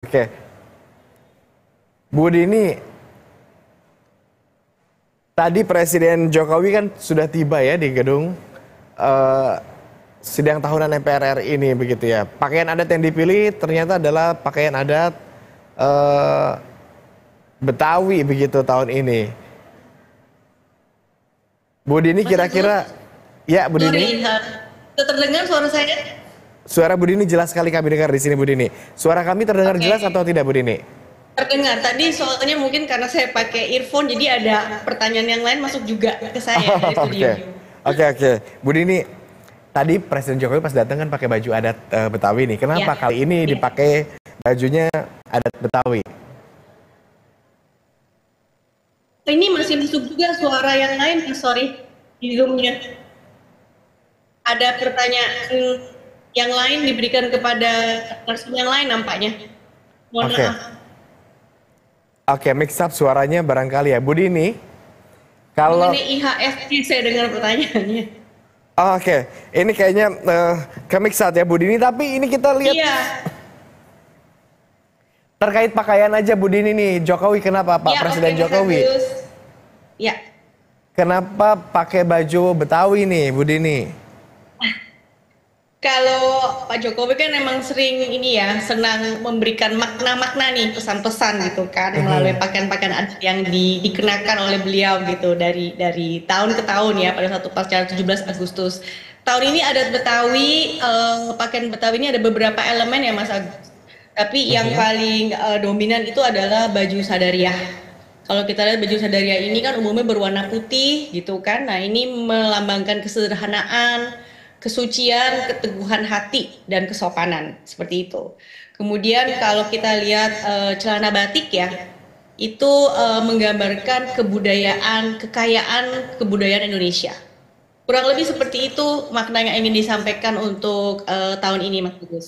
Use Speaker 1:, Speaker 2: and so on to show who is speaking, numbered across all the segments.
Speaker 1: Oke, Bu Dini, tadi Presiden Jokowi kan sudah tiba ya di gedung eh, sidang tahunan MPR RI ini begitu ya. Pakaian adat yang dipilih ternyata adalah pakaian adat eh, Betawi begitu tahun ini. Bu Dini
Speaker 2: Mas Agus,
Speaker 1: kira-kira, ya Bu Dini,
Speaker 2: sorry, terdengar suara saya?
Speaker 1: suara Bu Dini jelas sekali kami dengar di sini Bu Dini. Suara kami terdengar
Speaker 2: Oke,
Speaker 1: jelas atau tidak Bu Dini?
Speaker 2: terdengar. Tadi soalnya mungkin karena saya pakai earphone, jadi ada pertanyaan yang lain masuk juga ke saya dari studio.
Speaker 1: Oke, oke. Bu Dini, tadi Presiden Jokowi pas datang kan pakai baju adat Betawi nih. Kenapa
Speaker 2: Ya,
Speaker 1: kali ini
Speaker 2: ya.
Speaker 1: dipakai bajunya adat Betawi?
Speaker 2: Ini masih masuk juga suara yang lain, sorry, di Zoom-nya. Ada pertanyaan yang lain diberikan kepada person yang lain nampaknya. Mohon
Speaker 1: Oke,
Speaker 2: maaf.
Speaker 1: mix up suaranya barangkali ya. Bu Dini, kalau
Speaker 2: Mengenai IHSG saya dengar pertanyaannya.
Speaker 1: oke, ini kayaknya ke mix up ya Bu Dini. Tapi ini kita lihat
Speaker 2: Iya,
Speaker 1: terkait pakaian aja Bu Dini nih. Jokowi kenapa Pak
Speaker 2: ya oke
Speaker 1: Presiden
Speaker 2: Mas
Speaker 1: Jokowi?
Speaker 2: Agus. Ya,
Speaker 1: Kenapa pakai baju Betawi nih Bu Dini?
Speaker 2: kalau Pak Jokowi kan emang sering ini ya, senang memberikan makna-makna nih, pesan-pesan gitu kan, melalui pakaian-pakaian adat yang dikenakan oleh beliau gitu dari tahun ke tahun ya, pada satu pasca 17 Agustus. Tahun ini adat Betawi, pakaian Betawi ini ada beberapa elemen ya Mas Agus. Tapi yang paling dominan itu adalah baju sadariah. Kalau kita lihat baju sadariah ini kan umumnya berwarna putih gitu kan. Nah, ini melambangkan kesederhanaan, kesucian, keteguhan hati dan kesopanan seperti itu. Kemudian kalau kita lihat celana batik ya, itu menggambarkan kebudayaan, kekayaan kebudayaan Indonesia. Kurang lebih seperti itu makna yang ingin disampaikan untuk tahun ini Mas Agus.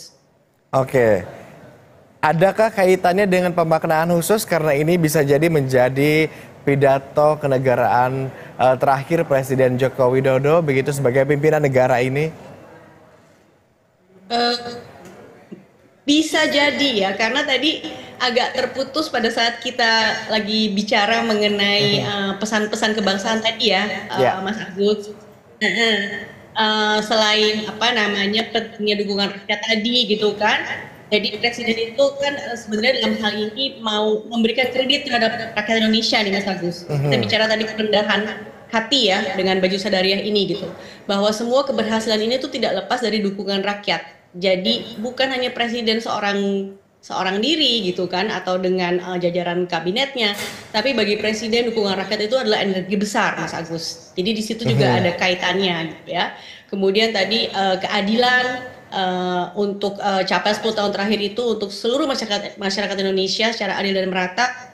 Speaker 1: Oke. Adakah kaitannya dengan pemaknaan khusus karena ini bisa jadi menjadi pidato kenegaraan terakhir Presiden Joko Widodo begitu sebagai pimpinan negara ini?
Speaker 2: Eh, Bisa jadi ya, karena tadi agak terputus pada saat kita lagi bicara mengenai pesan-pesan kebangsaan tadi ya,
Speaker 1: Ya.
Speaker 2: Mas Agus. Heeh. Selain apa namanya pentingnya dukungan rakyat tadi gitu kan. Jadi presiden itu kan sebenarnya dalam hal ini mau memberikan kredit terhadap rakyat Indonesia nih Mas Agus. Kita bicara tadi kerendahan hati ya dengan baju sadariah ini gitu. Bahwa semua keberhasilan ini tuh tidak lepas dari dukungan rakyat. Jadi bukan hanya presiden seorang seorang diri gitu kan atau dengan jajaran kabinetnya, tapi bagi presiden dukungan rakyat itu adalah energi besar Mas Agus. Jadi di situ juga ada kaitannya gitu ya. Kemudian tadi keadilan untuk capaian 10 tahun terakhir itu untuk seluruh masyarakat masyarakat Indonesia secara adil dan merata.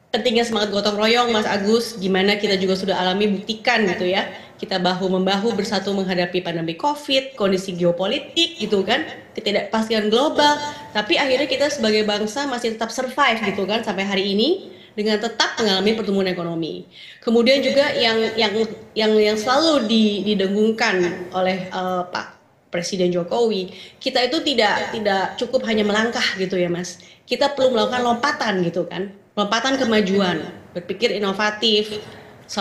Speaker 2: Pentingnya semangat gotong royong Mas Agus, gimana kita juga sudah alami buktikan gitu ya, kita bahu membahu bersatu menghadapi pandemi COVID, kondisi geopolitik gitu kan, ketidakpastian global, tapi akhirnya kita sebagai bangsa masih tetap survive gitu kan sampai hari ini dengan tetap mengalami pertumbuhan ekonomi. Kemudian juga yang selalu didengungkan oleh Pak Presiden Jokowi, kita itu tidak cukup hanya melangkah gitu ya Mas. Kita perlu melakukan lompatan gitu kan, lompatan kemajuan, berpikir inovatif,